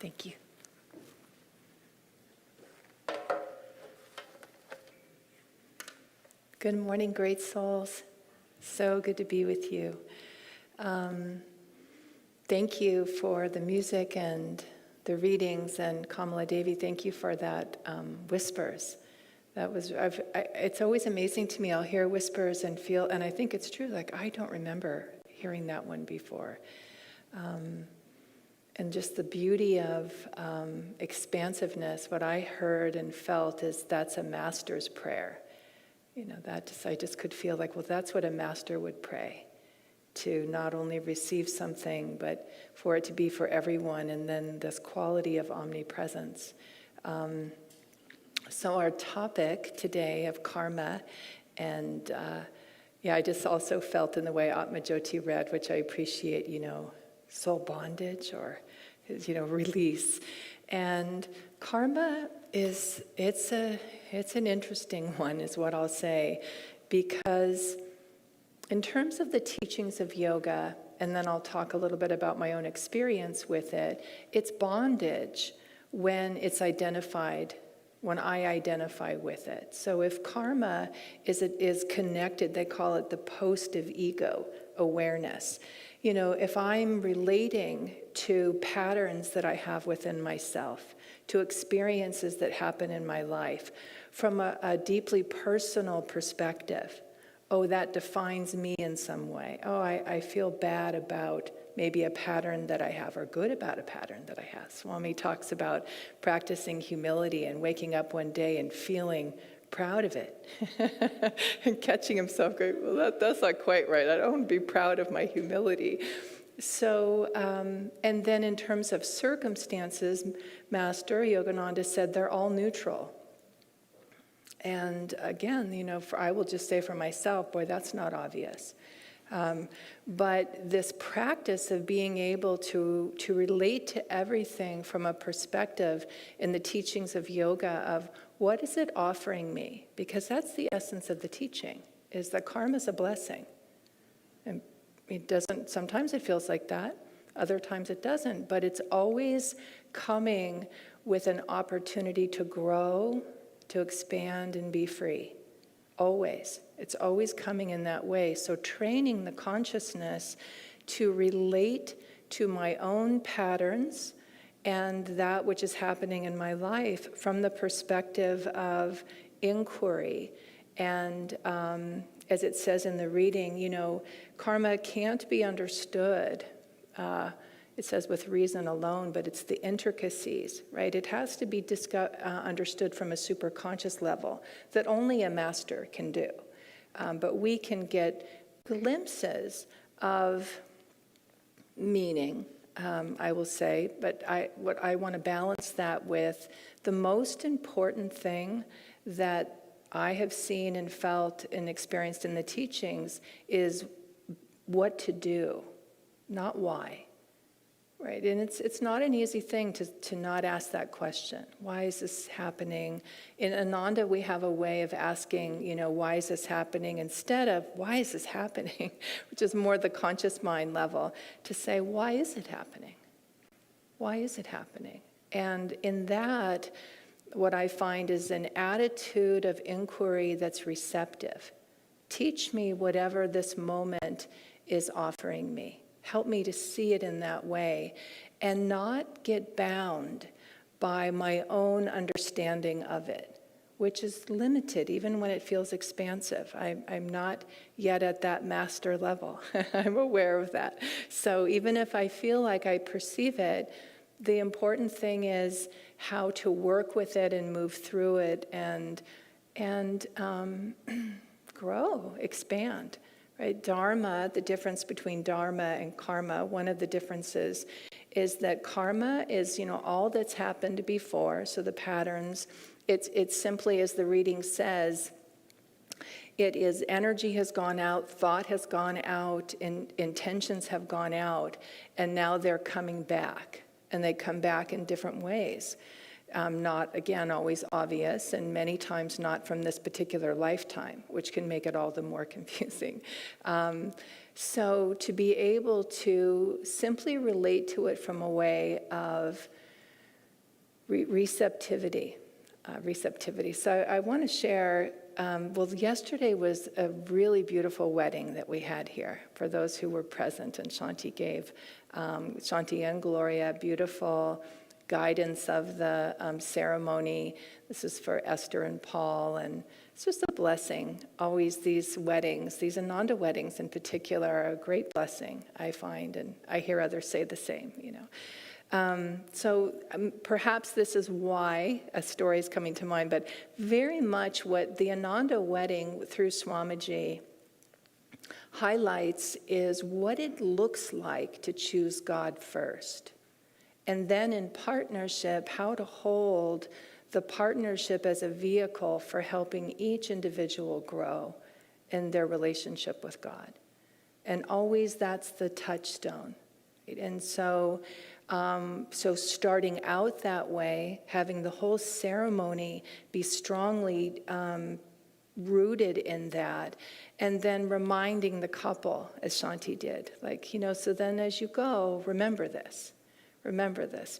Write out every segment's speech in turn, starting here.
Thank you. Good morning, great souls. So good to be with you. Thank you for the music and the readings, and Kamala Devi, thank you for that whispers. That was, it's always amazing to me. I'll hear whispers and feel, and I think it's true, like I don't remember hearing that one before. And just the beauty of expansiveness, what I heard and felt is that's a master's prayer. You know, I just could feel like, well, that's what a master would pray, to not only receive something, but for it to be for everyone, and then this quality of omnipresence. So our topic today of karma, and I just also felt in the way Atma Jyoti read, which I appreciate, soul bondage or, release. And karma it's an interesting one, is what I'll say, because in terms of the teachings of yoga, and then I'll talk a little bit about my own experience with it, it's bondage when it's identified, when I identify with it. So if karma is connected, they call it the post of ego awareness. If I'm relating to patterns that I have within myself, to experiences that happen in my life, from a deeply personal perspective, that defines me in some way. I feel bad about maybe a pattern that I have, or good about a pattern that I have. Swami talks about practicing humility and waking up one day and feeling proud of it and catching himself going, well, that's not quite right. I don't want to be proud of my humility. So, and then in terms of circumstances, Master Yogananda said they're all neutral. And again, I will just say for myself, boy, that's not obvious. But this practice of being able to relate to everything from a perspective in the teachings of yoga of what is it offering me? Because that's the essence of the teaching, is that karma is a blessing. And it doesn't, sometimes it feels like that, other times it doesn't, but it's always coming with an opportunity to grow, to expand and be free. Always. It's always coming in that way. So training the consciousness to relate to my own patterns and that which is happening in my life from the perspective of inquiry. And as it says in the reading, karma can't be understood. It says with reason alone, but it's the intricacies, right? It has to be understood from a superconscious level that only a master can do. But we can get glimpses of meaning, I will say, but what I want to balance that with the most important thing that I have seen and felt and experienced in the teachings is what to do, not why. Right, and it's not an easy thing to not ask that question. Why is this happening? In Ananda, we have a way of asking, why is this happening? Instead of, why is this happening? Which is more the conscious mind level, to say, why is it happening? Why is it happening? And in that, what I find is an attitude of inquiry that's receptive. Teach me whatever this moment is offering me. Help me to see it in that way and not get bound by my own understanding of it, which is limited even when it feels expansive. I'm not yet at that master level. I'm aware of that. So even if I feel like I perceive it, the important thing is how to work with it and move through it and grow, expand. Right? Dharma, the difference between dharma and karma, one of the differences is that karma is, all that's happened before, so the patterns, it's simply, as the reading says, it is energy has gone out, thought has gone out, intentions have gone out, and now they're coming back, and they come back in different ways. Not, again, always obvious, and many times not from this particular lifetime, which can make it all the more confusing. So to be able to simply relate to it from a way of receptivity. Receptivity. So I want to share, yesterday was a really beautiful wedding that we had here for those who were present, and Shanti gave, Shanti and Gloria, beautiful guidance of the ceremony. This is for Esther and Paul, and it's just a blessing. Always these weddings, these Ananda weddings in particular, are a great blessing, I find, and I hear others say the same, Perhaps this is why a story is coming to mind, but very much what the Ananda wedding through Swamiji highlights is what it looks like to choose God first. And then in partnership, how to hold the partnership as a vehicle for helping each individual grow in their relationship with God. And always that's the touchstone. And so starting out that way, having the whole ceremony be strongly rooted in that, and then reminding the couple, as Shanti did, so then as you go, remember this,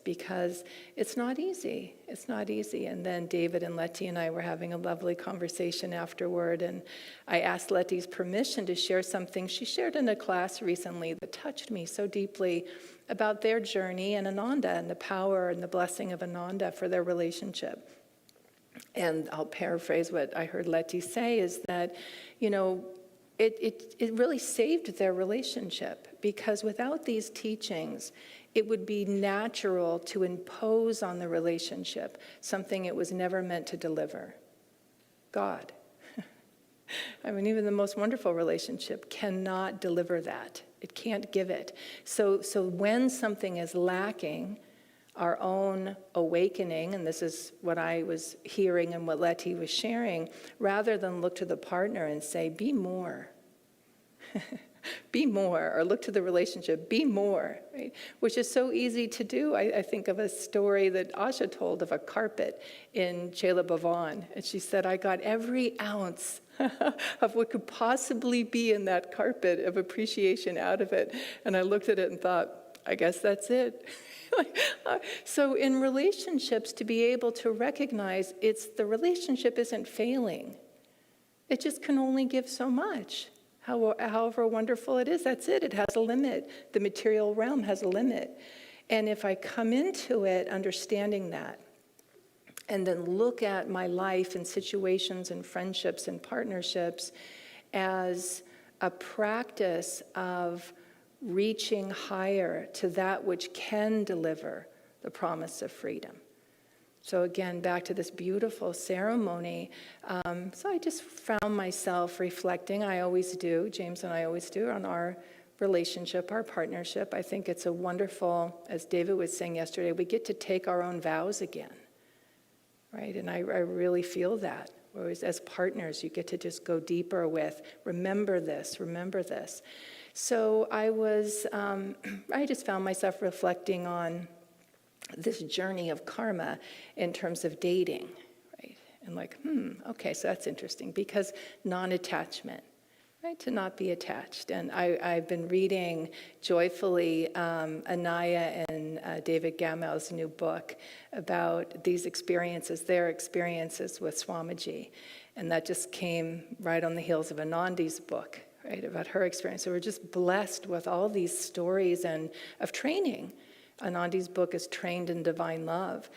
because it's not easy. It's not easy. And then David and Letty and I were having a lovely conversation afterward, and I asked Letty's permission to share something she shared in a class recently that touched me so deeply about their journey and Ananda and the power and the blessing of Ananda for their relationship. And I'll paraphrase what I heard Letty say is that, it really saved their relationship, because without these teachings, it would be natural to impose on the relationship something it was never meant to deliver. God. Even the most wonderful relationship cannot deliver that. It can't give it. So when something is lacking, our own awakening, and this is what I was hearing and what Letty was sharing, rather than look to the partner and say, be more. Be more, or look to the relationship, be more, right? Which is so easy to do. I think of a story that Asha told of a carpet in Chela Bhavan. And she said, I got every ounce of what could possibly be in that carpet of appreciation out of it. And I looked at it and thought, I guess that's it. So in relationships, to be able to recognize the relationship isn't failing. It just can only give so much. However wonderful it is, that's it. It has a limit. The material realm has a limit. And if I come into it understanding that, and then look at my life and situations and friendships and partnerships as a practice of reaching higher to that which can deliver the promise of freedom. So again, back to this beautiful ceremony. So I just found myself reflecting, I always do, James and I always do, on our relationship, our partnership. I think it's a wonderful, as David was saying yesterday, we get to take our own vows again, right? And I really feel that. Whereas as partners, you get to just go deeper with, remember this, remember this. So I just found myself reflecting on this journey of karma in terms of dating, right? And okay, so that's interesting, because non-attachment, right? To not be attached. And I've been reading joyfully Anaya and David Gamel's new book about these experiences, their experiences with Swamiji. And that just came right on the heels of Anandi's book, right, about her experience. So we're just blessed with all these stories and of training. Anandi's book is Trained in Divine Love.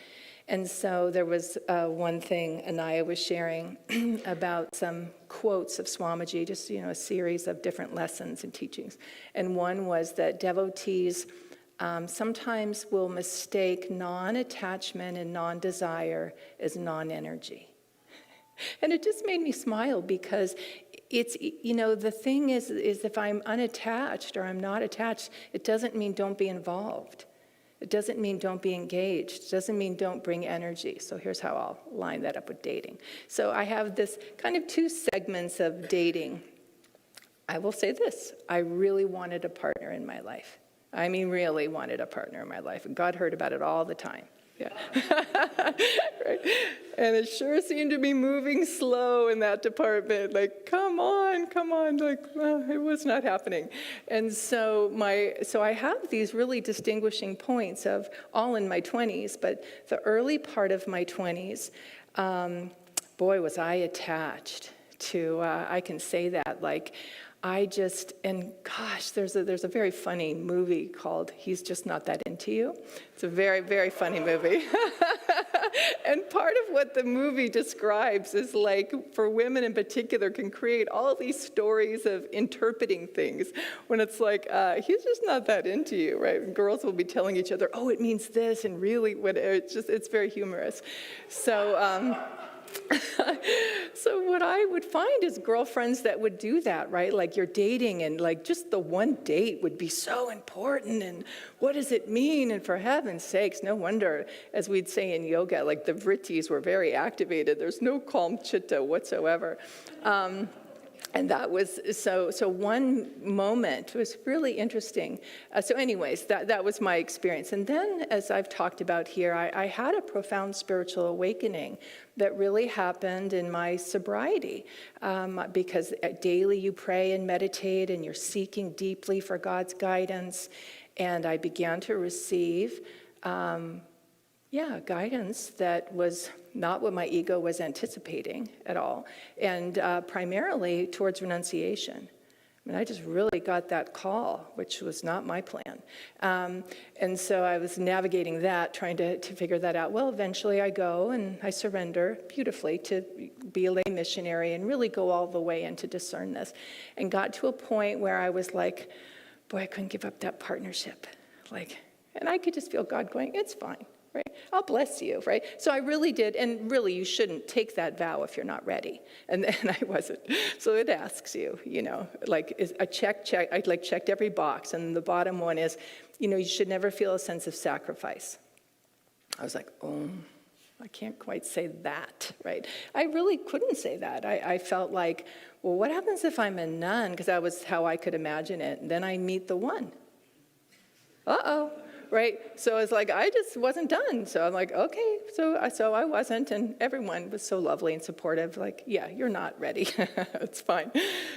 And so there was one thing Anaya was sharing about some quotes of Swamiji, just, a series of different lessons and teachings. And one was that devotees sometimes will mistake non-attachment and non-desire as non-energy. And it just made me smile, because it's, the thing is if I'm unattached or I'm not attached, it doesn't mean don't be involved. It doesn't mean don't be engaged. It doesn't mean don't bring energy. So here's how I'll line that up with dating. So I have this kind of two segments of dating. I will say this. I really wanted a partner in my life. Really wanted a partner in my life. And God heard about it all the time. Yeah. Right. And it sure seemed to be moving slow in that department. Like, come on. Like, well, it was not happening. And so I have these really distinguishing points of all in my 20s, but the early part of my 20s, boy, was I attached to, I can say that, like, and gosh, there's a very funny movie called He's Just Not That Into You. It's a very, very funny movie. And part of what the movie describes is like, for women in particular, can create all these stories of interpreting things when it's like, he's just not that into you, right? And girls will be telling each other, oh, it means this, and really, it's very humorous. So, so what I would find is girlfriends that would do that, right? Like you're dating and like just the one date would be so important, and what does it mean? And for heaven's sakes, no wonder, as we'd say in yoga, like the vrittis were very activated. There's no calm chitta whatsoever. And that was, so one moment was really interesting. So anyways, that was my experience. And then, as I've talked about here, I had a profound spiritual awakening that really happened in my sobriety, because daily you pray and meditate and you're seeking deeply for God's guidance. And I began to receive guidance that was not what my ego was anticipating at all, and primarily towards renunciation. I mean, I just really got that call, which was not my plan. And so I was navigating that, trying to figure that out. Well, eventually I go and I surrender beautifully to be a lay missionary and really go all the way in to discern this, and got to a point where I was like, boy, I couldn't give up that partnership. And I could just feel God going, it's fine. Right? I'll bless you, right? So I really did, and really you shouldn't take that vow if you're not ready. And I wasn't. So it asks you, like I checked, I checked every box, and the bottom one is, you should never feel a sense of sacrifice. I was like, oh, I can't quite say that, right? I really couldn't say that. I felt like, well, what happens if I'm a nun? Because that was how I could imagine it. And then I meet the one. Uh-oh. Right? So it's like, I just wasn't done. So I'm like, okay. So I wasn't, and everyone was so lovely and supportive. Like, yeah, you're not ready. It's fine.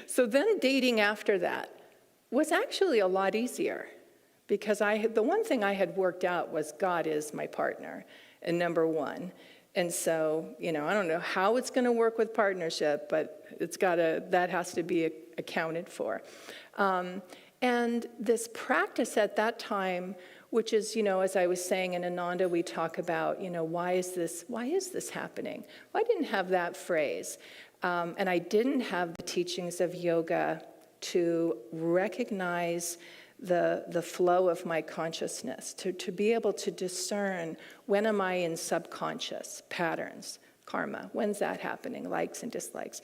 So then dating after that was actually a lot easier, because the one thing I had worked out was God is my partner, and number one. And so, I don't know how it's going to work with partnership, but that has to be accounted for. And this practice at that time, which is, as I was saying in Ananda, we talk about, why is this happening? Well, I didn't have that phrase. And I didn't have the teachings of yoga to recognize the flow of my consciousness, to be able to discern, when am I in subconscious patterns, karma, when's that happening, likes and dislikes.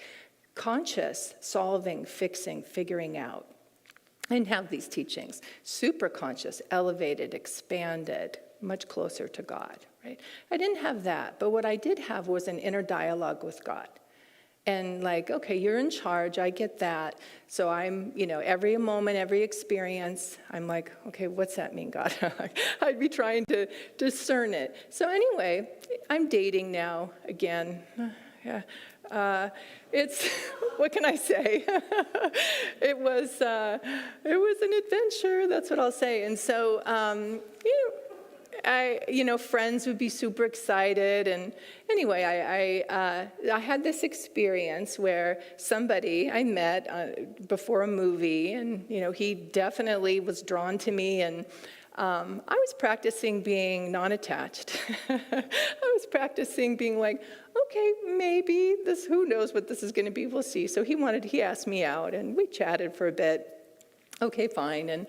Conscious, solving, fixing, figuring out. I didn't have these teachings. Super conscious, elevated, expanded, much closer to God, right? I didn't have that, but what I did have was an inner dialogue with God. And like, okay, you're in charge, I get that. So I'm, every moment, every experience, I'm like, okay, what's that mean, God? I'd be trying to discern it. So anyway, I'm dating now again. Yeah. It's, what can I say? It was an adventure, that's what I'll say. And so, friends would be super excited. And anyway, I had this experience where somebody I met before a movie, and, he definitely was drawn to me, and I was practicing being non-attached. I was practicing being like, okay, maybe this, who knows what this is going to be, we'll see. So he asked me out, and we chatted for a bit. Okay, fine. And,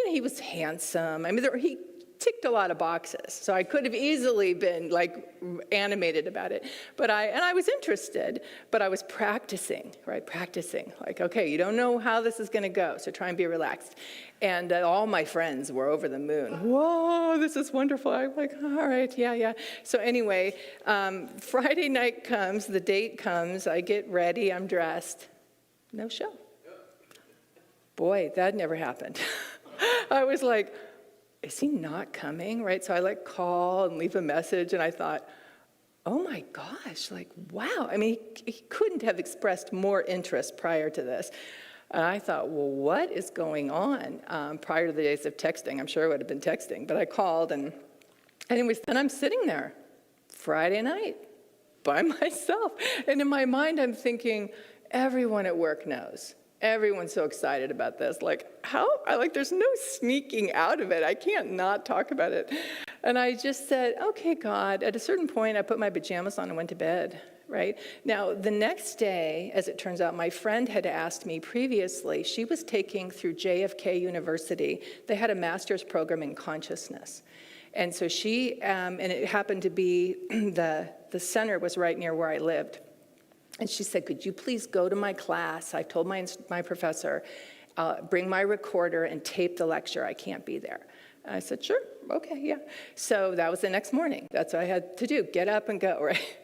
he was handsome. I mean, he ticked a lot of boxes. So I could have easily been like animated about it. But I was interested, but I was practicing, right? Practicing. Like, okay, you don't know how this is going to go, so try and be relaxed. And all my friends were over the moon. Whoa, this is wonderful. I'm like, all right, yeah. So anyway, Friday night comes, the date comes, I get ready, I'm dressed. No show. Boy, that never happened. I was like, is he not coming, right? So I like call and leave a message, and I thought, oh my gosh, like, wow. I mean, he couldn't have expressed more interest prior to this. And I thought, well, what is going on? Prior to the days of texting, I'm sure I would have been texting, but I called, and anyways, then I'm sitting there Friday night by myself. And in my mind, I'm thinking, everyone at work knows. Everyone's so excited about this. Like, how? There's no sneaking out of it. I can't not talk about it. And I just said, okay, God. At a certain point, I put my pajamas on and went to bed, right? Now, the next day, as it turns out, my friend had asked me previously, she was taking through JFK University, they had a master's program in consciousness. And so she, and it happened to be, the center was right near where I lived. And she said, could you please go to my class? I told my professor, bring my recorder and tape the lecture. I can't be there. And I said, sure, okay, yeah. So that was the next morning. That's what I had to do, get up and go, right?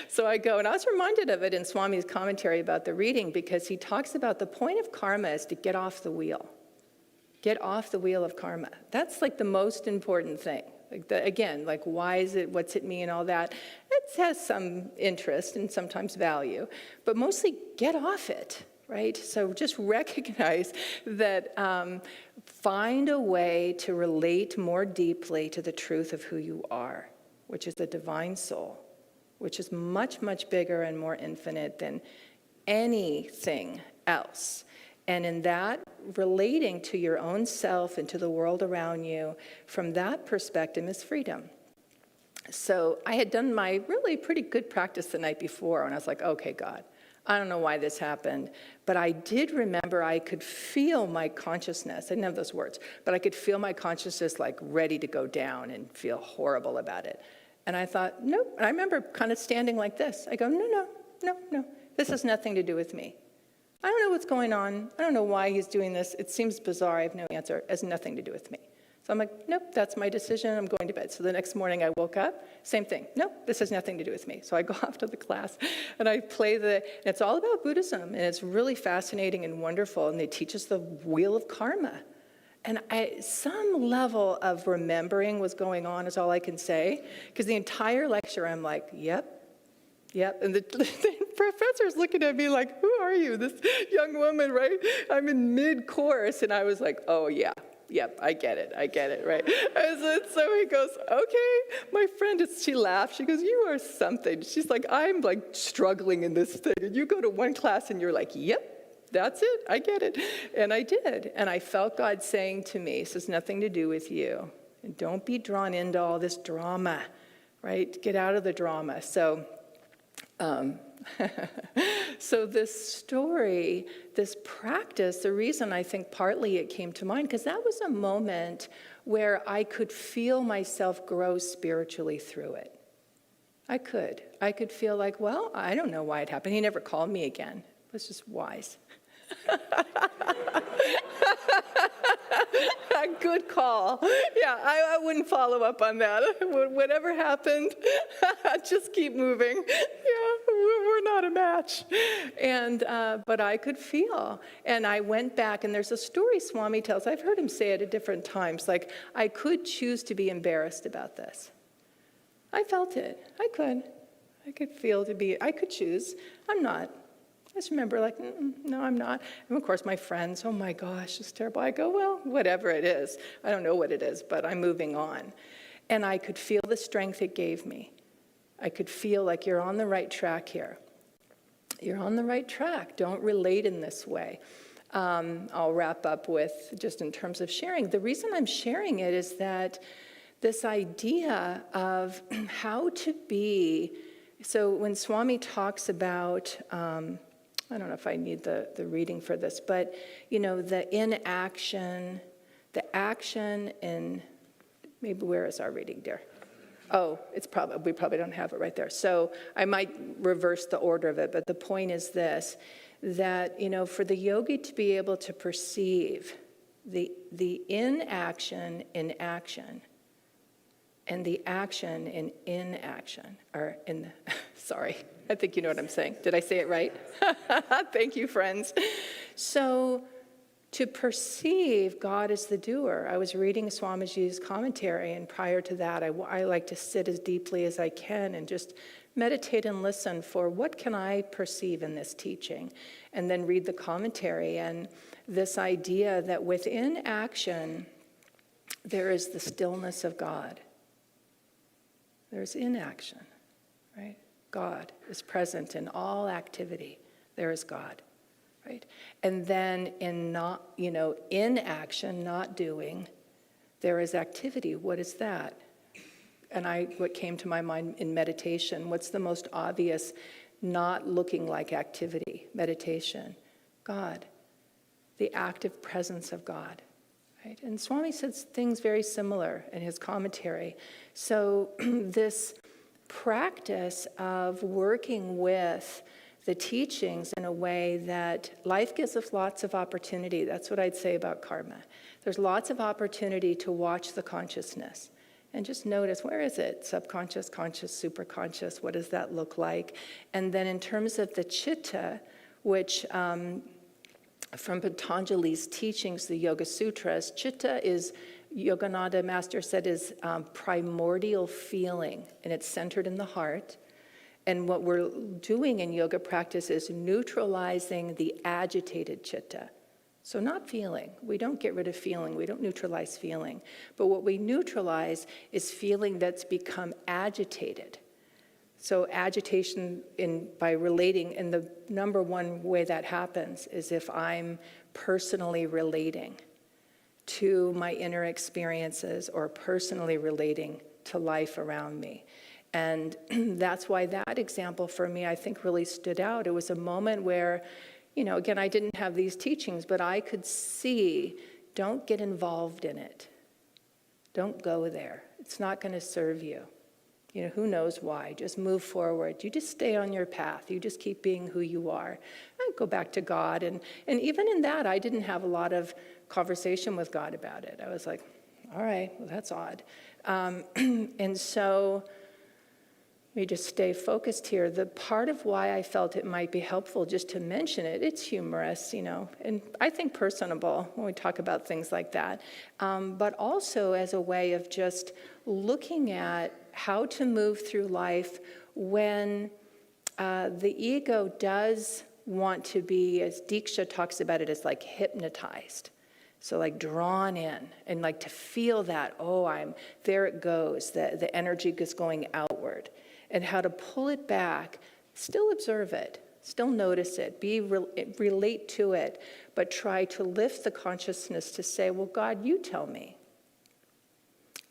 So I go, and I was reminded of it in Swami's commentary about the reading, because he talks about the point of karma is to get off the wheel. Get off the wheel of karma. That's like the most important thing. Like why is it, what's it mean, all that. It has some interest and sometimes value, but mostly get off it, right? So just recognize that, find a way to relate more deeply to the truth of who you are, which is the divine soul, which is much, much bigger and more infinite than anything else. And in that, relating to your own self and to the world around you, from that perspective is freedom. So I had done my really pretty good practice the night before, and I was like, okay, God, I don't know why this happened, but I did remember I could feel my consciousness. I didn't have those words, but I could feel my consciousness like ready to go down and feel horrible about it. And I thought, nope. And I remember kind of standing like this. I go, no, this has nothing to do with me. I don't know what's going on. I don't know why he's doing this. It seems bizarre. I have no answer. It has nothing to do with me. So I'm like, nope, that's my decision. I'm going to bed. So the next morning I woke up, same thing. Nope, this has nothing to do with me. So I go off to the class and I play and it's all about Buddhism, and it's really fascinating and wonderful, and they teach us the wheel of karma. And some level of remembering was going on, is all I can say, because the entire lecture I'm like, yep. And the professor's looking at me like, who are you, this young woman, right? I'm in mid-course, and I was like, oh, yeah. Yep, I get it, right? So he goes, okay, my friend, she laughed. She goes, you are something. She's like, I'm like struggling in this thing. And you go to one class and you're like, yep, that's it, I get it. And I did. And I felt God saying to me, this has nothing to do with you. And don't be drawn into all this drama, right? Get out of the drama. So this story, this practice, the reason I think partly it came to mind, because that was a moment where I could feel myself grow spiritually through it. I could feel like, well, I don't know why it happened. He never called me again. It was just wise. Good call. Yeah, I wouldn't follow up on that. Whatever happened, just keep moving. Yeah, we're not a match. And but I could feel. And I went back, and there's a story Swami tells. I've heard him say it at different times. Like, I could choose to be embarrassed about this. I felt it. I could feel I could choose. I'm not. I just remember like, no, I'm not. And of course, my friends, oh my gosh, it's terrible. I go, well, whatever it is. I don't know what it is, but I'm moving on. And I could feel the strength it gave me. I could feel like you're on the right track here. You're on the right track. Don't relate in this way. I'll wrap up with, just in terms of sharing, the reason I'm sharing it is that this idea of how to be, so when Swami talks about, I don't know if I need the reading for this, but, the inaction, the action in, maybe where is our reading, dear? Oh, we probably don't have it right there. So I might reverse the order of it, but the point is this, that, for the yogi to be able to perceive the inaction in action, and the action in inaction, or in, sorry, I think you know what I'm saying. Did I say it right? Thank you, friends. So to perceive God as the doer. I was reading Swamiji's commentary, and prior to that, I like to sit as deeply as I can and just meditate and listen for what can I perceive in this teaching, and then read the commentary. And this idea that within action, there is the stillness of God. There's inaction, right? God is present in all activity. There is God. Right? And then in action, not doing, there is activity. What is that? And what came to my mind in meditation, what's the most obvious not looking like activity? Meditation. God. The active presence of God. Right? And Swami says things very similar in his commentary. So this practice of working with the teachings in a way that life gives us lots of opportunity. That's what I'd say about karma. There's lots of opportunity to watch the consciousness and just notice, where is it? Subconscious, conscious, superconscious, what does that look like? And then in terms of the chitta, which from Patanjali's teachings, the Yoga Sutras, chitta is, Yogananda Master said, is primordial feeling, and it's centered in the heart. And what we're doing in yoga practice is neutralizing the agitated chitta. So not feeling. We don't get rid of feeling. We don't neutralize feeling. But what we neutralize is feeling that's become agitated. So agitation by relating, and the number one way that happens is if I'm personally relating to my inner experiences or personally relating to life around me. And that's why that example for me, I think, really stood out. It was a moment where, again, I didn't have these teachings, but I could see, don't get involved in it. Don't go there. It's not going to serve you. Who knows why? Just move forward. You just stay on your path. You just keep being who you are. I go back to God. And even in that, I didn't have a lot of conversation with God about it. I was like, all right, well, that's odd. And so we just stay focused here. The part of why I felt it might be helpful just to mention it, it's humorous, and I think personable when we talk about things like that, but also as a way of just looking at how to move through life when the ego does want to be, as Diksha talks about it, as like hypnotized. So like drawn in, and like to feel that, there it goes, the energy is going outward. And how to pull it back, still observe it, still notice it, relate to it, but try to lift the consciousness to say, well, God, you tell me.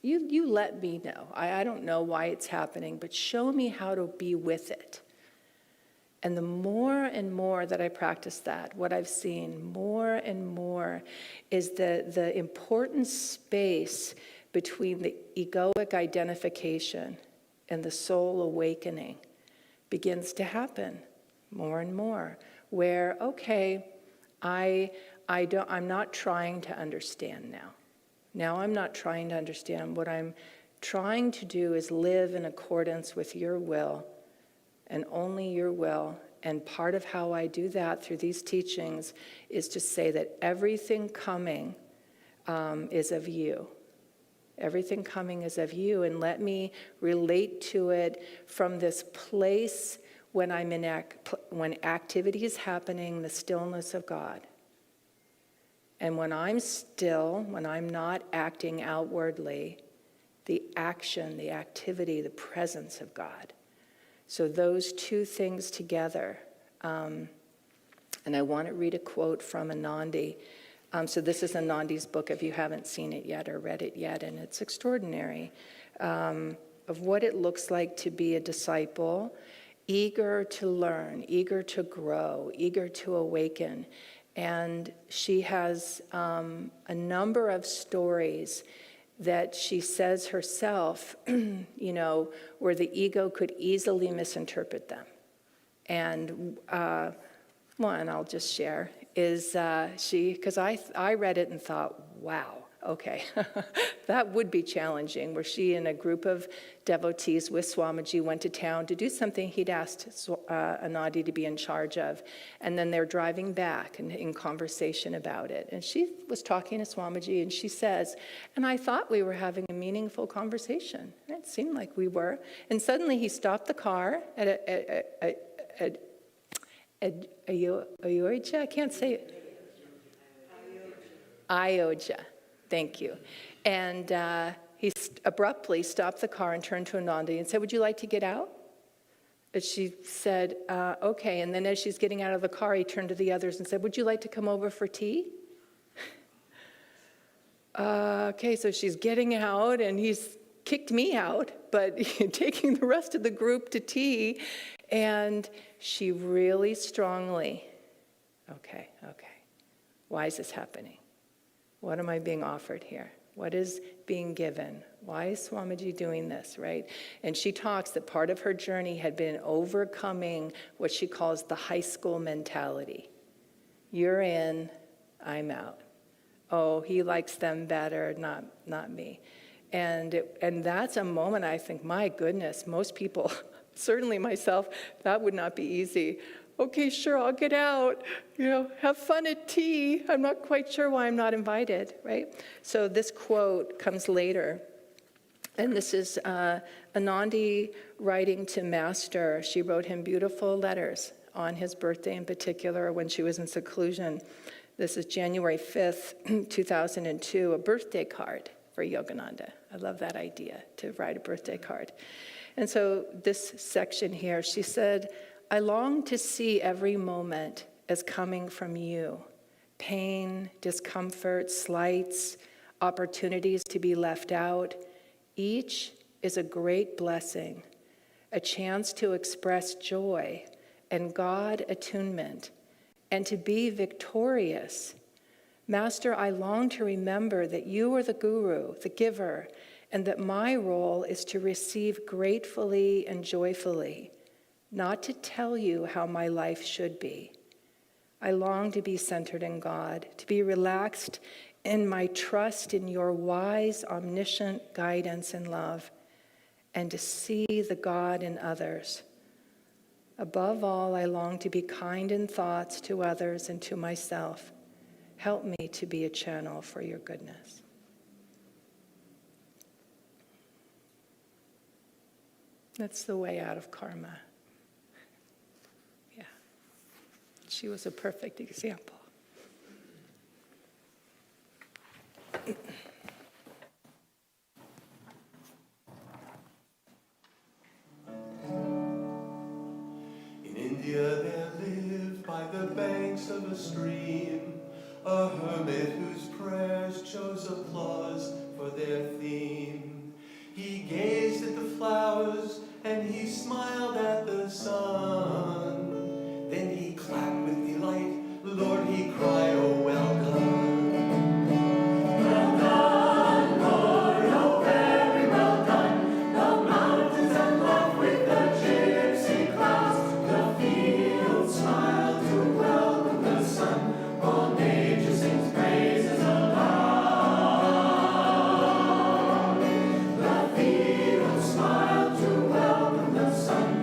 You let me know. I don't know why it's happening, but show me how to be with it. And the more and more that I practice that, what I've seen more and more is the important space between the egoic identification and the soul awakening begins to happen more and more, where, I'm not trying to understand now. Now I'm not trying to understand. What I'm trying to do is live in accordance with your will and only your will. And part of how I do that through these teachings is to say that everything coming is of you. Everything coming is of you, and let me relate to it from this place when I'm when activity is happening, the stillness of God. And when I'm still, when I'm not acting outwardly, the action, the activity, the presence of God. So those two things together. And I want to read a quote from Ananda. So this is Ananda's book, if you haven't seen it yet or read it yet, and it's extraordinary, of what it looks like to be a disciple, eager to learn, eager to grow, eager to awaken. And she has a number of stories that she says herself, where the ego could easily misinterpret them. And one I'll just share is because I read it and thought, wow, Okay, that would be challenging, where she and a group of devotees with Swamiji went to town to do something he'd asked Ananda to be in charge of. And then they're driving back and in conversation about it. And she was talking to Swamiji, and she says, and I thought we were having a meaningful conversation. And it seemed like we were. And suddenly he stopped the car at Ayodhya, I can't say it. Ayodhya. Thank you. And he abruptly stopped the car and turned to Ananda and said, would you like to get out? And she said, okay. And then as she's getting out of the car, he turned to the others and said, would you like to come over for tea? Okay, so she's getting out, and he's kicked me out, but taking the rest of the group to tea. And she really strongly, okay, why is this happening? What am I being offered here? What is being given? Why is Swamiji doing this, right? And she talks that part of her journey had been overcoming what she calls the high school mentality. You're in, I'm out. Oh, he likes them better, not me. And that's a moment I think, my goodness, most people, certainly myself, that would not be easy. Okay, sure, I'll get out, have fun at tea. I'm not quite sure why I'm not invited, right? So this quote comes later, and this is Ananda writing to Master. She wrote him beautiful letters on his birthday in particular, when she was in seclusion. This is January 5th, 2002, a birthday card for Yogananda. I love that idea, to write a birthday card. And so this section here, she said, I long to see every moment as coming from you. Pain, discomfort, slights, opportunities to be left out. Each is a great blessing, a chance to express joy and God attunement, and to be victorious. Master, I long to remember that you are the guru, the giver, and that my role is to receive gratefully and joyfully, not to tell you how my life should be. I long to be centered in God, to be relaxed in my trust in your wise, omniscient guidance and love, and to see the God in others. Above all, I long to be kind in thoughts to others and to myself. Help me to be a channel for your goodness. That's the way out of karma. She was a perfect example. In India there lived by the banks of a stream a hermit whose prayers chose applause for their theme. He gazed at the flowers and he smiled at the sun. Then he clapped with delight, Lord, he cried, oh, welcome. Well done, Lord, oh, very well done. The mountains and love with the gypsy clouds, the fields smile to welcome the sun. All nature sings praises aloud. The fields smile to welcome the sun.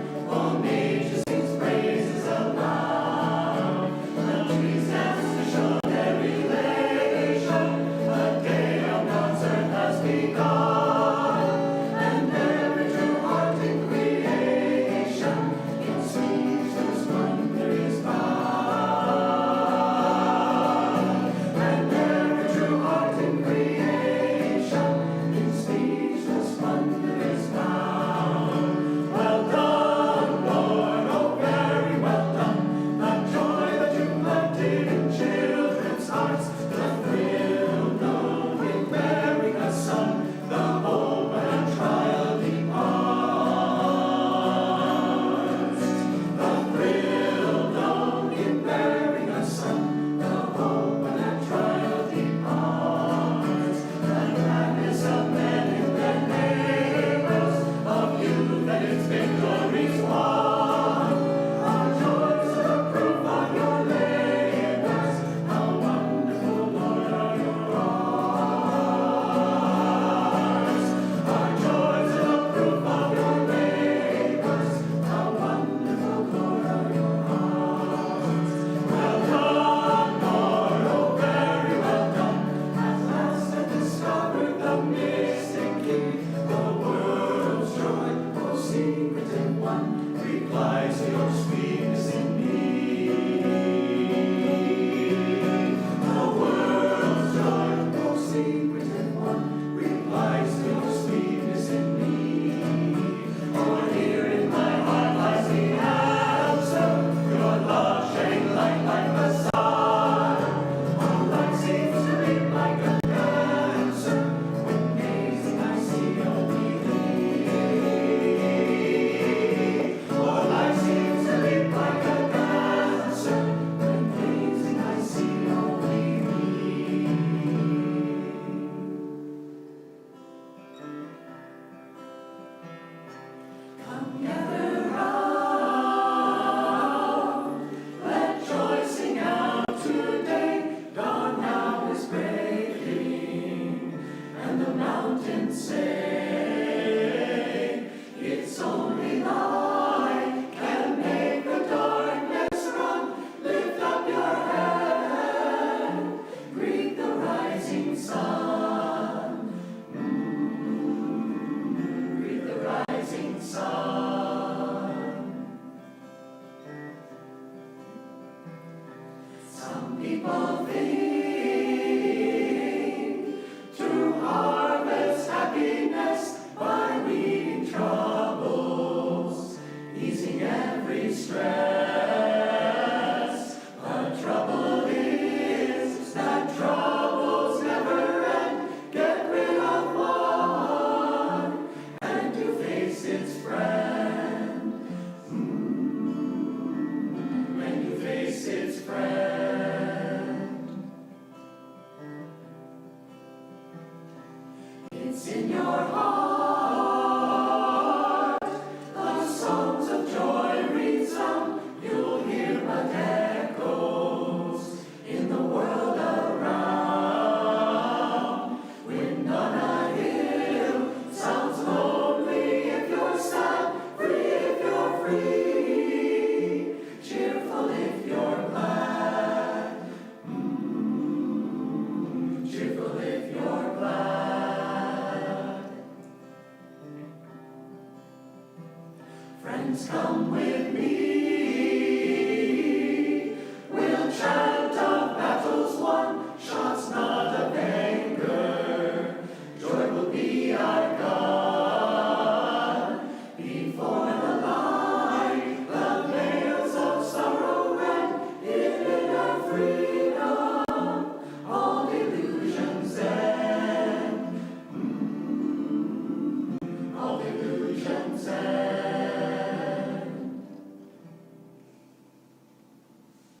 Come with me.